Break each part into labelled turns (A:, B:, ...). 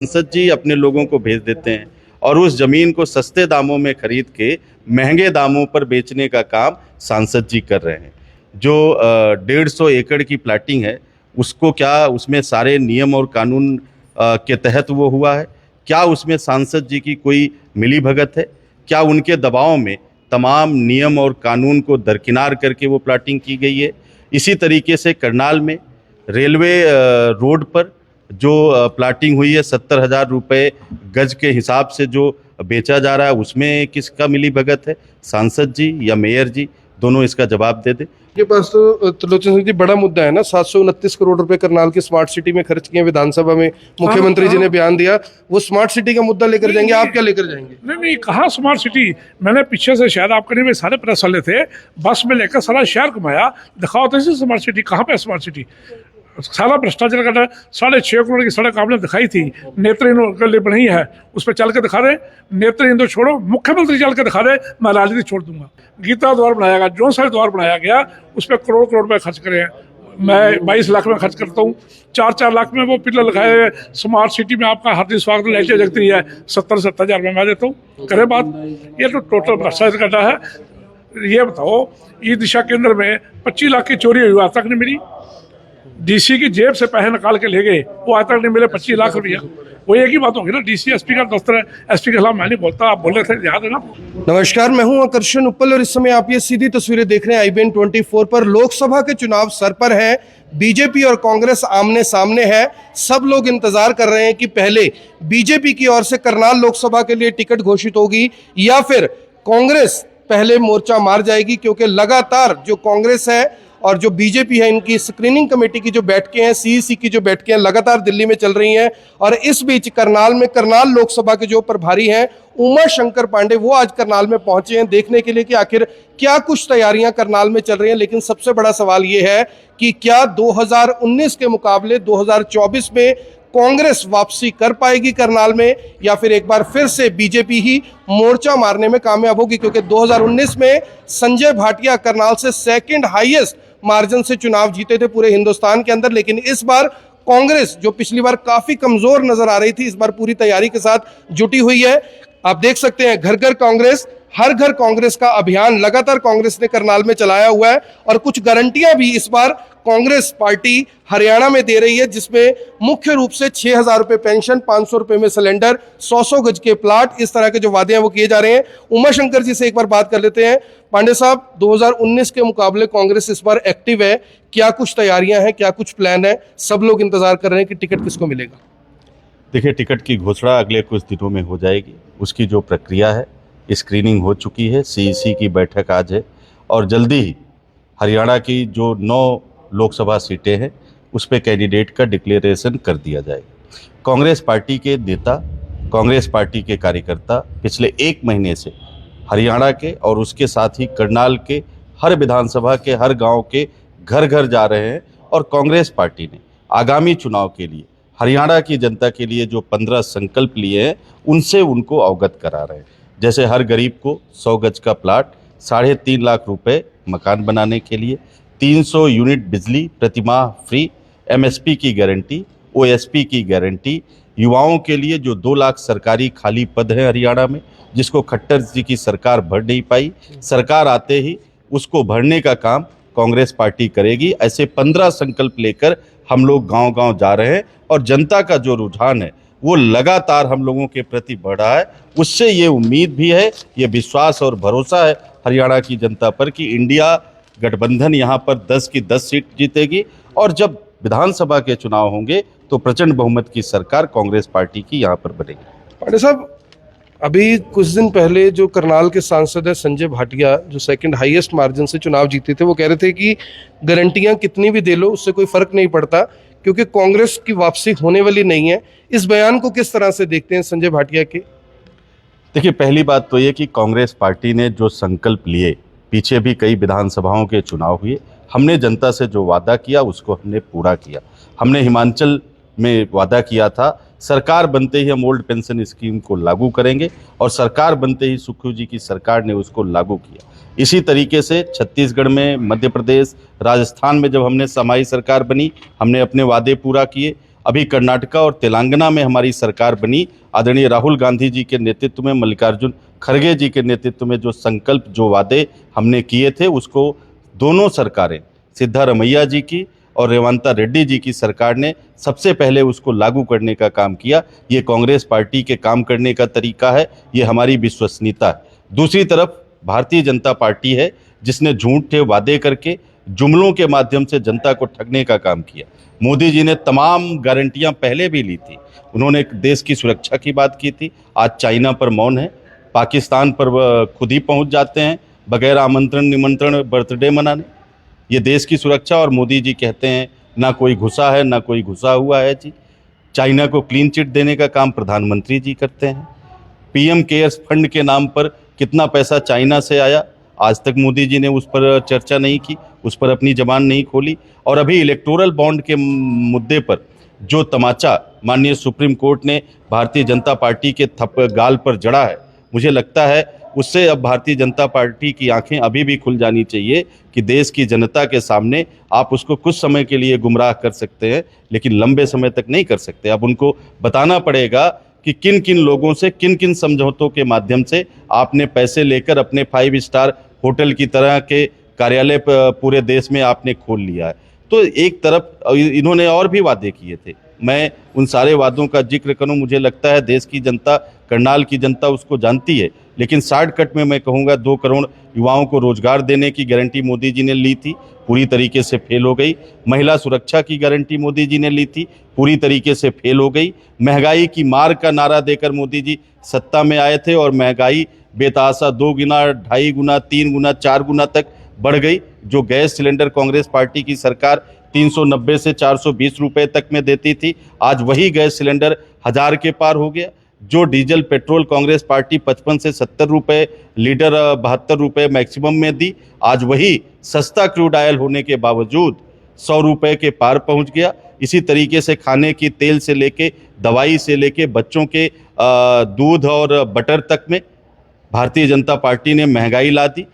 A: सांसद जी अपने लोगों को भेज देते हैं और उस जमीन को सस्ते दामों में खरीद के महंगे दामों पर बेचने का काम सांसद जी कर रहे हैं। जो 150 एकड़ की प्लाटिंग है, उसको क्या उसमें सारे नियम और कानून के तहत वो हुआ है? क्या उसमें सांसद जी की कोई मिली भगत है? क्या उनके दबाव में तमाम नियम और कानून को दरकिनार करके वो प्लाटिंग की गई है? इसी तरीके से करनाल में रेलवे रोड पर जो प्लाटिंग हुई है 70,000 रुपये गज के हिसाब से जो बेचा जा रहा है, उसमें किसका मिली भगत है? सांसद जी या मेयर जी? दोनों इसका जवाब दे दे।
B: के पास तो त्रिलोचन सिंह जी बड़ा मुद्दा है ना। 729 करोड़ रुपए करनाल की स्मार्ट सिटी में खर्च किए। विधानसभा में मुख्यमंत्री जी ने बयान दिया, वो स्मार्ट सिटी का मुद्दा लेकर जाएंगे। आप क्या लेकर जाएंगे?
C: नहीं, कहाँ स्मार्ट सिटी। मैंने पीछे से शायद आपके नहीं में सारे प्रेस वाले थे, बस में लेकर सारा शहर घुमाया, दिखाओ तो इसी स्मार्ट सिटी। कहाँ पे स्मार्ट सिटी? सारा भ्रष्टाचार का 6.5 करोड़ की सड़क आपने दिखाई थी, नेत्रहीन के लिए बनी है, उस पर चल के दिखा रहे। नेत्रहीन तो छोड़ो, मुख्यमंत्री चल के दिखा रहे मैं राजनीति छोड़ दूंगा। गीता द्वार बनाया गया, जो सा द्वार बनाया गया, उस पर करोड़ करोड़ रुपए खर्च करे हैं। मैं 22 लाख में खर्च करता हूँ, 4-4 लाख में वो पिलर लगाए। स्मार्ट सिटी में आपका हाथी स्वागत लाइटें जगती है, 70,000 में मैं देता हूँ। करे बात, ये तो टोटल भ्रष्टाचार करता है। ये बताओ, ई दिशा केंद्र में 25 लाख की चोरी हुई, आज तक नहीं मिली। डीसी की जेब से पैसे निकाल के ले गए, वो आज तक नहीं मिले 25 लाख रुपया। वो एक ही बात होगी ना, डीसी एसपी का दफ्तर है, एसपी के खिलाफ मैं नहीं बोलता, आप बोल रहे थे, याद है ना।
B: नमस्कार, मैं हूं आकर्षण उपल और इस समय आप ये सीधी तस्वीरें देख रहे हैं IBN 24 पर। लोकसभा के चुनाव सर पर है, बीजेपी और कांग्रेस आमने सामने है। सब लोग इंतजार कर रहे हैं कि पहले बीजेपी की ओर से करनाल लोकसभा के लिए टिकट घोषित होगी या फिर कांग्रेस पहले मोर्चा मार जाएगी, क्योंकि लगातार जो कांग्रेस है और जो बीजेपी है, इनकी स्क्रीनिंग कमेटी की जो बैठकें हैं, CEC की जो बैठकें हैं, लगातार दिल्ली में चल रही हैं। और इस बीच करनाल में, करनाल लोकसभा के जो प्रभारी हैं उमा शंकर पांडे, वो आज करनाल में पहुंचे हैं देखने के लिए कि आखिर क्या कुछ तैयारियां करनाल में चल रही हैं। लेकिन सबसे बड़ा सवाल ये है कि क्या 2019 के मुकाबले 2024 में कांग्रेस वापसी कर पाएगी करनाल में, या फिर एक बार फिर से बीजेपी ही मोर्चा मारने में कामयाब होगी? क्योंकि 2019 में संजय भाटिया करनाल से सेकंड हाईएस्ट मार्जिन से चुनाव जीते थे पूरे हिंदुस्तान के अंदर। लेकिन इस बार कांग्रेस, जो पिछली बार काफी कमजोर नजर आ रही थी, इस बार पूरी तैयारी के साथ जुटी हुई है। आप देख सकते हैं, घर घर कांग्रेस, हर घर कांग्रेस का अभियान लगातार कांग्रेस ने करनाल में चलाया हुआ है। और कुछ गारंटियां भी इस बार कांग्रेस पार्टी हरियाणा में दे रही है, जिसमें मुख्य रूप से 6,000 रुपए पेंशन, 500 रुपए में सिलेंडर, 100 गज के प्लाट, इस तरह के जो वादे हैं वो किए जा रहे हैं। उमा शंकर जी से एक बार बात कर लेते हैं। पांडे साहब, 2019 के मुकाबले कांग्रेस इस बार एक्टिव है, क्या कुछ तैयारियां हैं, क्या कुछ प्लान है? सब लोग इंतजार कर रहे हैं कि टिकट किसको मिलेगा।
A: देखिए, टिकट की घोषणा अगले कुछ दिनों में हो जाएगी। उसकी जो प्रक्रिया है, स्क्रीनिंग हो चुकी है, CEC की बैठक आज है और जल्दी ही हरियाणा की जो 9 लोकसभा सीटें हैं उस पर कैंडिडेट का डिक्लेरेशन कर दिया जाएगा। कांग्रेस पार्टी के नेता, कांग्रेस पार्टी के कार्यकर्ता पिछले 1 महीने से हरियाणा के और उसके साथ ही करनाल के हर विधानसभा के हर गांव के घर घर जा रहे हैं और कांग्रेस पार्टी ने आगामी चुनाव के लिए हरियाणा की जनता के लिए जो 15 संकल्प लिए हैं उनसे उनको अवगत करा रहे हैं। जैसे हर गरीब को 100 गज का प्लाट, 3.5 लाख रुपए मकान बनाने के लिए, 300 यूनिट बिजली प्रतिमाह फ्री, MSP की गारंटी, OSP की गारंटी, युवाओं के लिए जो 2 लाख सरकारी खाली पद हैं हरियाणा में, जिसको खट्टर जी की सरकार भर नहीं पाई, सरकार आते ही उसको भरने का काम कांग्रेस पार्टी करेगी। ऐसे 15 संकल्प लेकर हम लोग गांव-गांव जा रहे हैं और जनता का जो रुझान है वो लगातार हम लोगों के प्रति बढ़ा है। उससे ये उम्मीद भी है, ये विश्वास और भरोसा है हरियाणा की जनता पर कि इंडिया गठबंधन यहाँ पर 10 की 10 सीट जीतेगी और जब विधानसभा के चुनाव होंगे तो प्रचंड बहुमत की सरकार कांग्रेस पार्टी की यहाँ पर बनेगी।
B: पांडे साहब, अभी कुछ दिन पहले जो करनाल के सांसद है संजय भाटिया, जो सेकंड हाईएस्ट मार्जिन से चुनाव जीते थे, वो कह रहे थे कि गारंटियां कितनी भी दे लो उससे कोई फर्क नहीं पड़ता, क्योंकि कांग्रेस की वापसी होने वाली नहीं है। इस बयान को किस तरह से देखते हैं संजय भाटिया के?
A: देखिए, पहली बात तो ये कि कांग्रेस पार्टी ने जो संकल्प लिए, पीछे भी कई विधानसभाओं के चुनाव हुए, हमने जनता से जो वादा किया उसको हमने पूरा किया। हमने हिमाचल में वादा किया था, सरकार बनते ही हम ओल्ड पेंशन स्कीम को लागू करेंगे और सरकार बनते ही सुखू जी की सरकार ने उसको लागू किया। इसी तरीके से छत्तीसगढ़ में, मध्य प्रदेश, राजस्थान में जब हमने समाई सरकार बनी, हमने अपने वादे पूरा किए अभी कर्नाटका और तेलंगाना में हमारी सरकार बनी, आदरणीय राहुल गांधी जी के नेतृत्व में, मल्लिकार्जुन खड़गे जी के नेतृत्व में जो संकल्प, जो वादे हमने किए थे, उसको दोनों सरकारें, सिद्धारमैया जी की और रेवंता रेड्डी जी की सरकार ने सबसे पहले उसको लागू करने का काम किया। ये कांग्रेस पार्टी के काम करने का तरीका है, ये हमारी विश्वसनीयता है। दूसरी तरफ भारतीय जनता पार्टी है जिसने झूठे वादे करके, जुमलों के माध्यम से जनता को ठगने का काम किया। मोदी जी ने तमाम गारंटियां पहले भी ली थी। उन्होंने देश की सुरक्षा की बात की थी, आज चाइना पर मौन है, पाकिस्तान पर वह खुद ही पहुंच जाते हैं बगैर आमंत्रण निमंत्रण बर्थडे मनाने। ये देश की सुरक्षा, और मोदी जी कहते हैं ना कोई घुसा है ना कोई घुसा हुआ है जी। चाइना को क्लीन चिट देने का काम प्रधानमंत्री जी करते हैं। पीएम केयर्स फंड के नाम पर कितना पैसा चाइना से आया, आज तक मोदी जी ने उस पर चर्चा नहीं की, उस पर अपनी जबान नहीं खोली। और अभी इलेक्टोरल बॉन्ड के मुद्दे पर जो तमाचा माननीय सुप्रीम कोर्ट ने भारतीय जनता पार्टी के गाल पर जड़ा है, मुझे लगता है उससे अब भारतीय जनता पार्टी की आंखें अभी भी खुल जानी चाहिए कि देश की जनता के सामने आप उसको कुछ समय के लिए गुमराह कर सकते हैं, लेकिन लंबे समय तक नहीं कर सकते। अब उनको बताना पड़ेगा कि किन किन लोगों से, किन किन समझौतों के माध्यम से आपने पैसे लेकर अपने 5 स्टार होटल की तरह के कार्यालय पूरे देश में आपने खोल लिया है। तो एक तरफ इन्होंने और भी वादे किए थे, मैं उन सारे वादों का जिक्र करूं, मुझे लगता है देश की जनता, करनाल की जनता उसको जानती है। लेकिन शॉर्टकट में मैं कहूँगा 2 करोड़ युवाओं को रोजगार देने की गारंटी मोदी जी ने ली थी, पूरी तरीके से फेल हो गई। महिला सुरक्षा की गारंटी मोदी जी ने ली थी, पूरी तरीके से फेल हो गई। महंगाई की मार का नारा देकर मोदी जी सत्ता में आए थे और महंगाई बेतहाशा 2 गुना, 2.5 गुना, 3 गुना, 4 गुना तक बढ़ गई। जो गैस सिलेंडर कांग्रेस पार्टी की सरकार 390 से 420 रुपए तक में देती थी, आज वही गैस सिलेंडर 1000 के पार हो गया। जो डीजल पेट्रोल कांग्रेस पार्टी 55 से 70 रुपए लीटर, 72 रुपए मैक्सिमम में दी, आज वही सस्ता क्रूड ऑयल होने के बावजूद 100 रुपए के पार पहुंच गया। इसी तरीके से खाने की तेल से लेके, दवाई से लेके, बच्चों के दूध और बटर तक में भारतीय जनता पार्टी ने महंगाई ला दी।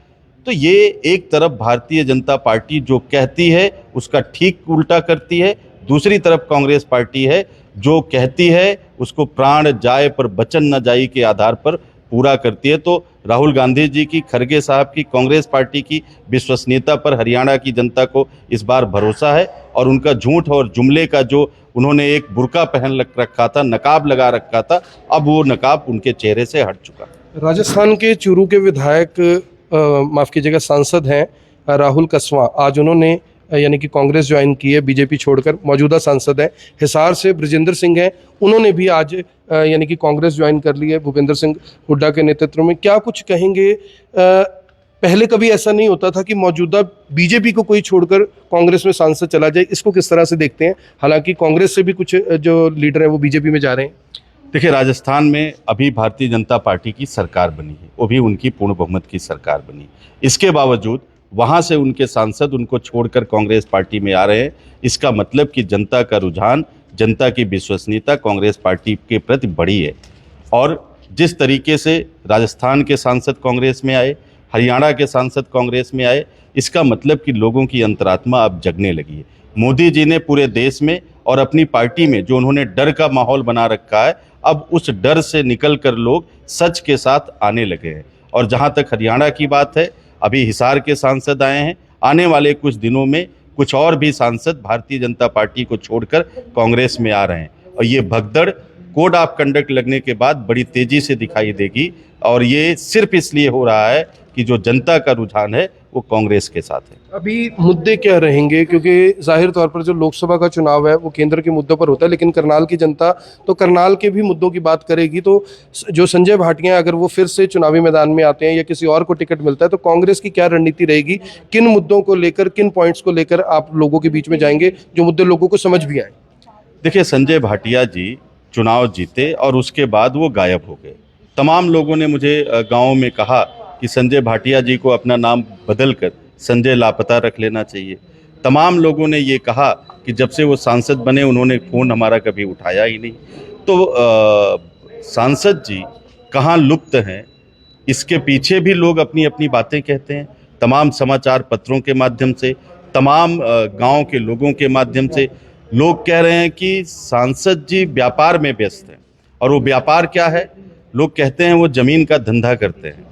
A: तो ये एक तरफ भारतीय जनता पार्टी जो कहती है उसका ठीक उल्टा करती है, दूसरी तरफ कांग्रेस पार्टी है जो कहती है उसको प्राण जाए पर वचन न जाई के आधार पर पूरा करती है। तो राहुल गांधी जी की, खड़गे साहब की, कांग्रेस पार्टी की विश्वसनीयता पर हरियाणा की जनता को इस बार भरोसा है। और उनका झूठ और जुमले का जो उन्होंने एक बुर्का पहन रखा था, नकाब लगा रखा था, अब वो नकाब उनके चेहरे से हट चुका।
B: राजस्थान के चूरू के विधायक, माफ़ कीजिएगा, सांसद हैं राहुल कसवां, आज उन्होंने यानी कि कांग्रेस ज्वाइन की है, बीजेपी छोड़कर। मौजूदा सांसद हैं हिसार से ब्रजेंद्र सिंह हैं, उन्होंने भी आज यानी कि कांग्रेस ज्वाइन कर ली है भूपेंद्र सिंह हुड्डा के नेतृत्व में। क्या कुछ कहेंगे? पहले कभी ऐसा नहीं होता था कि मौजूदा बीजेपी को कोई छोड़कर कांग्रेस में सांसद चला जाए, इसको किस तरह से देखते हैं? हालांकि कांग्रेस से भी कुछ जो लीडर हैं वो बीजेपी में जा रहे हैं।
A: देखिए, राजस्थान में अभी भारतीय जनता पार्टी की सरकार बनी है, वो भी उनकी पूर्ण बहुमत की सरकार बनी। इसके बावजूद वहाँ से उनके सांसद उनको छोड़कर कांग्रेस पार्टी में आ रहे हैं। इसका मतलब कि जनता का रुझान, जनता की विश्वसनीयता कांग्रेस पार्टी के प्रति बढ़ी है। और जिस तरीके से राजस्थान के सांसद कांग्रेस में आए, हरियाणा के सांसद कांग्रेस में आए, इसका मतलब कि लोगों की अंतरात्मा अब जगने लगी है। मोदी जी ने पूरे देश में और अपनी पार्टी में जो उन्होंने डर का माहौल बना रखा है, अब उस डर से निकलकर लोग सच के साथ आने लगे हैं। और जहां तक हरियाणा की बात है, अभी हिसार के सांसद आए हैं, आने वाले कुछ दिनों में कुछ और भी सांसद भारतीय जनता पार्टी को छोड़कर कांग्रेस में आ रहे हैं। और ये भगदड़ कोड ऑफ कंडक्ट लगने के बाद बड़ी तेजी से दिखाई देगी। और ये सिर्फ इसलिए हो रहा है कि जो जनता का रुझान है वो कांग्रेस के साथ है।
B: अभी मुद्दे क्या रहेंगे? क्योंकि जाहिर तौर पर जो लोकसभा का चुनाव है वो केंद्र के मुद्दों पर होता है, लेकिन करनाल की जनता तो करनाल के भी मुद्दों की बात करेगी। तो जो संजय भाटिया अगर वो फिर से चुनावी मैदान में आते हैं या किसी और को टिकट मिलता है, तो कांग्रेस की क्या रणनीति रहेगी? किन मुद्दों को लेकर, किन पॉइंट्स को लेकर आप लोगों के बीच में जाएंगे जो मुद्दे लोगों को समझ भी आए?
A: देखिए, संजय भाटिया जी चुनाव जीते और उसके बाद वो गायब हो गए। तमाम लोगों ने मुझे गाँव में कहा कि संजय भाटिया जी को अपना नाम बदलकर संजय लापता रख लेना चाहिए। तमाम लोगों ने ये कहा कि जब से वो सांसद बने उन्होंने फ़ोन हमारा कभी उठाया ही नहीं। तो सांसद जी कहाँ लुप्त हैं, इसके पीछे भी लोग अपनी अपनी बातें कहते हैं। तमाम समाचार पत्रों के माध्यम से, तमाम गांव के लोगों के माध्यम से, लोग कह रहे हैं कि सांसद जी व्यापार में व्यस्त हैं, और वो व्यापार क्या है? लोग कहते हैं वो जमीन का धंधा करते हैं,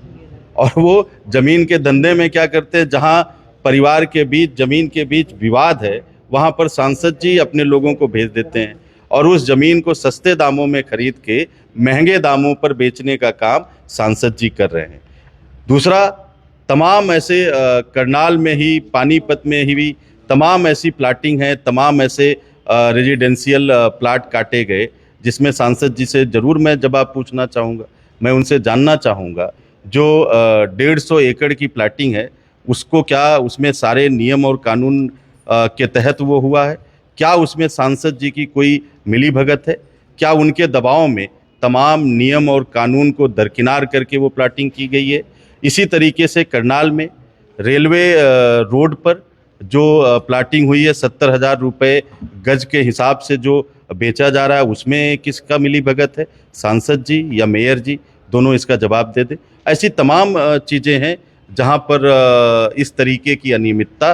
A: और वो जमीन के धंधे में क्या करते हैं, जहां परिवार के बीच जमीन के बीच विवाद है, वहां पर सांसद जी अपने लोगों को भेज देते हैं और उस जमीन को सस्ते दामों में खरीद के महंगे दामों पर बेचने का काम सांसद जी कर रहे हैं। दूसरा, तमाम ऐसे करनाल में ही, पानीपत में ही भी तमाम ऐसी प्लाटिंग है, तमाम ऐसे रेजिडेंशियल प्लाट काटे गए, जिसमें सांसद जी से ज़रूर मैं जवाब पूछना चाहूँगा। मैं उनसे जानना चाहूँगा, जो 150 एकड़ की प्लाटिंग है, उसको क्या उसमें सारे नियम और कानून के तहत वो हुआ है? क्या उसमें सांसद जी की कोई मिलीभगत है? क्या उनके दबाव में तमाम नियम और कानून को दरकिनार करके वो प्लाटिंग की गई है? इसी तरीके से करनाल में रेलवे रोड पर जो प्लाटिंग हुई है, 70,000 रुपये गज के हिसाब से जो बेचा जा रहा है, उसमें किसका मिलीभगत है? सांसद जी या मेयर जी? दोनों इसका जवाब दे दें। ऐसी तमाम चीज़ें हैं जहां पर इस तरीके की अनियमितता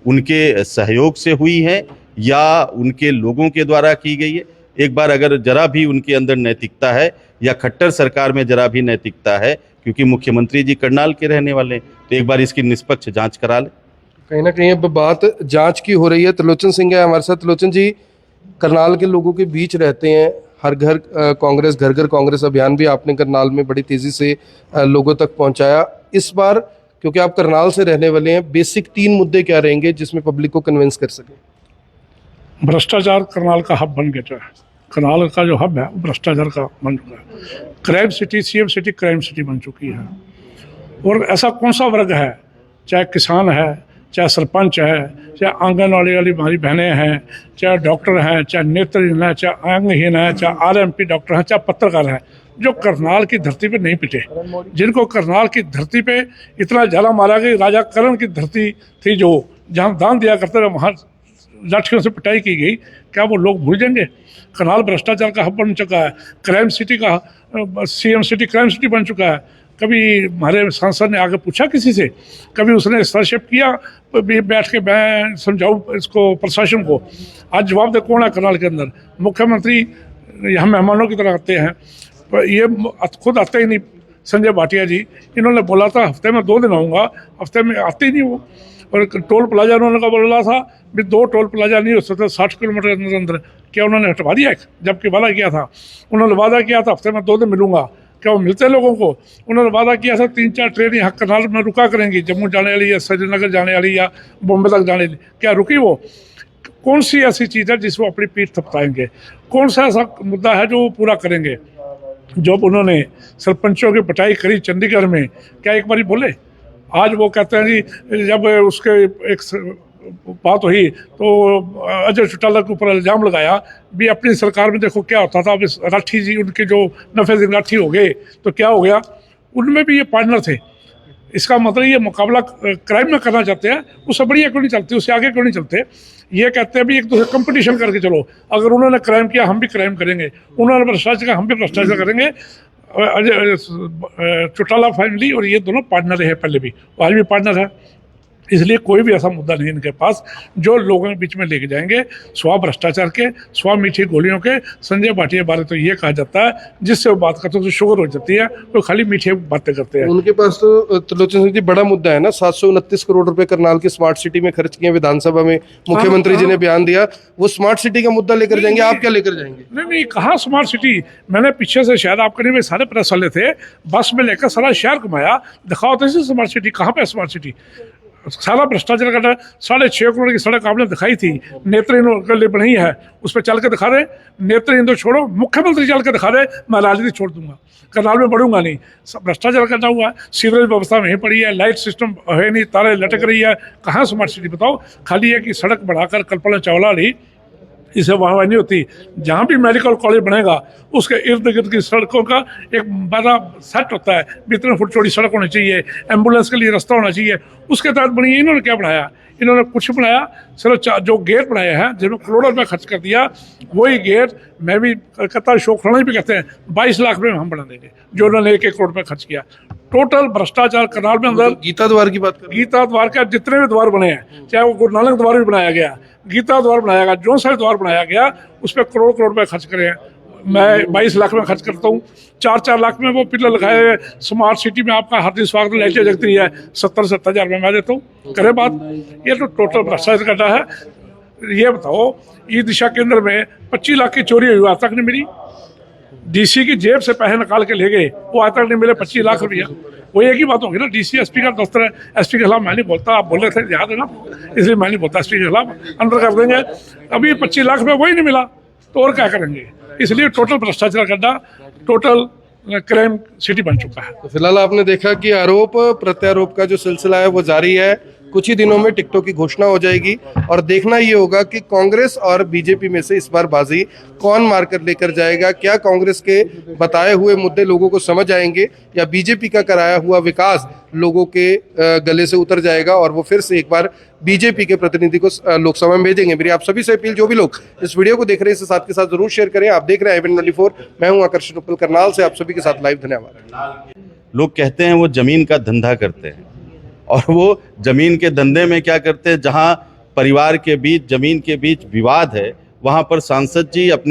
A: उनके सहयोग से हुई है या उनके लोगों के द्वारा की गई है। एक बार अगर जरा भी उनके अंदर नैतिकता है या खट्टर सरकार में जरा भी नैतिकता है, क्योंकि मुख्यमंत्री जी करनाल के रहने वाले हैं, तो एक बार इसकी निष्पक्ष जांच करा लें।
B: कहीं ना कहीं अब बात जांच की हो रही है। त्रिलोचन सिंह है हमारे साथ। त्रिलोचन जी, करनाल के लोगों के बीच रहते हैं, हर घर कांग्रेस, घर घर कांग्रेस अभियान भी आपने करनाल में बड़ी तेजी से लोगों तक पहुंचाया। इस बार क्योंकि आप करनाल से रहने वाले हैं, बेसिक 3 मुद्दे क्या रहेंगे जिसमें पब्लिक को कन्विंस कर सके?
C: भ्रष्टाचार करनाल का हब बन गया है। करनाल का जो हब है वो भ्रष्टाचार का बन चुका है। Crime city, CM city crime city बन चुकी है। और ऐसा कौन सा वर्ग है, चाहे किसान है, चाहे सरपंच है, चाहे आंगनवाड़ी वाली हमारी बहनें हैं, चाहे डॉक्टर हैं, चाहे नेत्रहीन है, चाहे अंगहीन है, चाहे आरएमपी डॉक्टर हैं, चाहे पत्रकार हैं, जो करनाल की धरती पे नहीं पिटे, जिनको करनाल की धरती पे इतना जाला मारा गया। राजा करण की धरती थी जो जहाँ दान दिया करते थे, वहाँ लाठियों से पिटाई की गई। क्या वो लोग भूल जाएंगे? करनाल भ्रष्टाचार का हब बन चुका है। क्राइम सिटी का सीएम सिटी क्राइम सिटी बन चुका है। कभी हमारे सांसद ने आगे पूछा किसी से? कभी उसने हस्तक्षेप किया बैठ के? मैं समझाऊँ इसको प्रशासन को? आज जवाब दे कौन है करनाल के अंदर? मुख्यमंत्री यहाँ मेहमानों की तरह आते हैं, पर ये खुद आते ही नहीं। संजय भाटिया जी, इन्होंने बोला था हफ्ते में 2 दिन आऊँगा, हफ्ते में आते ही नहीं वो। और टोल प्लाजा उन्होंने का बोला था भी 2 टोल प्लाजा नहीं हो सकते 60 किलोमीटर के अंदर अंदर, क्या उन्होंने हटवा दिया? जबकि वादा किया था, उन्होंने वादा किया था हफ्ते में 2 दिन मिलूंगा, क्या वो मिलते लोगों को? उन्होंने वादा किया था 3-4 ट्रेन यहाँ करनाल में रुका करेंगी, जम्मू जाने वाली या श्रीनगर जाने वाली या बॉम्बे तक जाने वाली, क्या रुकी वो? कौन सी ऐसी चीज़ है जिसको अपनी पीठ थपथाएंगे? कौन सा ऐसा मुद्दा है जो वो पूरा करेंगे? जब उन्होंने सरपंचों की पिटाई करी चंडीगढ़ में, क्या एक बारी बोले? आज वो कहते हैं जी, जब उसके एक बात हुई तो अजय चौटाला के ऊपर इल्ज़ाम लगाया भी अपनी सरकार में देखो क्या होता था। अब इस राठी जी, उनके जो नफे सिंह राठी हो गए तो क्या हो गया? उनमें भी ये पार्टनर थे। इसका मतलब ये मुकाबला क्राइम में करना चाहते हैं, उससे बढ़िया क्यों नहीं चलते, उससे आगे क्यों नहीं चलते? ये कहते हैं भी एक दूसरे कंपटीशन करके चलो, अगर उन्होंने क्राइम किया हम भी क्राइम करेंगे, उन्होंने भ्रष्टाचार किया हम भी भ्रष्टाचार करेंगे। चौटाला फैमिली और ये दोनों पार्टनर है, पहले भी, आज भी पार्टनर है। इसलिए कोई भी ऐसा मुद्दा नहीं इनके पास जो लोगों के बीच में लेके जाएंगे स्वा भ्रष्टाचार के, स्वा मीठी गोलियों के। संजय भाटिया बारे तो ये कहा जाता है जिससे वो बात करते हैं तो शुगर हो जाती है, वो खाली मीठी बातें करते हैं।
B: उनके पास तो त्रिलोचन सिंह जी बड़ा मुद्दा है ना, 729 करोड़ रुपए करनाल की स्मार्ट सिटी में खर्च किए। विधानसभा में मुख्यमंत्री जी ने बयान दिया, वो स्मार्ट सिटी का मुद्दा लेकर जाएंगे। आप क्या लेकर जाएंगे?
C: नहीं, कहाँ स्मार्ट सिटी? मैंने पीछे से शायद आपके नहीं, सारे प्रेस वाले थे, बस में लेकर सारा शहर घुमाया, दिखाओ तो स्मार्ट सिटी कहाँ पे? स्मार्ट सिटी सारा भ्रष्टाचार का 6.5 करोड़ की सड़क आपने दिखाई थी, नेत्रहीन के लिए बनी है, उस पर चल के दिखा रहे। नेत्रहीन तो छोड़ो, मुख्यमंत्री चल के दिखा रहे मैं राजनीति छोड़ दूंगा, करनाल में बढ़ूंगा नहीं। भ्रष्टाचार करना हुआ है, सीवरेज व्यवस्था वहीं पड़ी है, लाइट सिस्टम है नहीं, तारे लटक रही है, कहाँ स्मार्ट सिटी बताओ? खाली है कि सड़क बढ़ाकर कल्पना चावला ली, इसे वहाँ नहीं होती। जहाँ भी मेडिकल कॉलेज बनेगा उसके इर्द गिर्द की सड़कों का एक बड़ा सेट होता है, 20 फुट चौड़ी सड़क होनी चाहिए, एम्बुलेंस के लिए रास्ता होना चाहिए, उसके तहत बनी है। इन्होंने क्या बनाया? इन्होंने कुछ बनाया? सिर्फ जो गेट बनाए हैं जिन्होंने करोड़ों रुपये खर्च कर दिया, वही गेट मैं भी कहता हूँ, शोक भी कहते हैं, 22 लाख रुपये में हम बना देंगे, जो उन्होंने 1-1 करोड़ रुपये खर्च किया। टोटल भ्रष्टाचार करनाल में अंदर।
B: गीता द्वार की बात कर,
C: गीता द्वार का जितने भी द्वार बने हैं, चाहे वो गुरु नानक द्वार भी बनाया गया, गीता द्वार बनाया गया, जौन सा द्वार बनाया गया उस पर करोड़ करोड़ रुपए खर्च करे हैं। मैं 22 लाख में खर्च करता हूँ, 4-4 लाख में वो पिलर लगाए स्मार्ट सिटी में आपका हार्दिक स्वागत लाइटें जगती है, 70-70 हज़ार में मैं देता हूँ। करे बात, ये तो टोटल भ्रष्टाचार करना है। ये बताओ, ई दिशा केंद्र में 25 लाख की चोरी हुई, आज तक नहीं मिली। डीसी की जेब से पैसे निकाल के ले गए, वो आज तक नहीं मिले 25 लाख रुपया। वो एक ही बात होगी ना, डीसी एसपी का दफ्तर है, एसपी के खिलाफ मैं नहीं बोलता, आप बोल रहे थे याद है ना, इसलिए मैं नहीं बोलता एसपी के खिलाफ, अंदर कर देंगे। अभी 25 लाख में वही नहीं मिला तो और क्या करेंगे? इसलिए टोटल भ्रष्टाचार करना, टोटल क्राइम सिटी बन चुका है।
B: तो फिलहाल आपने देखा कि आरोप प्रत्यारोप का जो सिलसिला है वो जारी है। कुछ ही दिनों में टिकटों की घोषणा हो जाएगी और देखना ये होगा कि कांग्रेस और बीजेपी में से इस बार बाजी कौन मारकर लेकर जाएगा। क्या कांग्रेस के बताए हुए मुद्दे लोगों को समझ आएंगे या बीजेपी का कराया हुआ विकास लोगों के गले से उतर जाएगा और वो फिर से एक बार बीजेपी के प्रतिनिधि को लोकसभा में भेजेंगे। मेरी आप सभी से अपील, जो भी लोग इस वीडियो को देख रहे हैं इसे साथ के साथ जरूर शेयर करें। आप देख रहे हैं IBN 24, मैं हूं आकर्षण उपल करनाल से, आप सभी के साथ लाइव। धन्यवाद।
A: लोग कहते हैं वो जमीन का धंधा करते हैं और वो जमीन के धंधे में क्या करते हैं, जहां परिवार के बीच जमीन के बीच विवाद है वहां पर सांसद जी अपने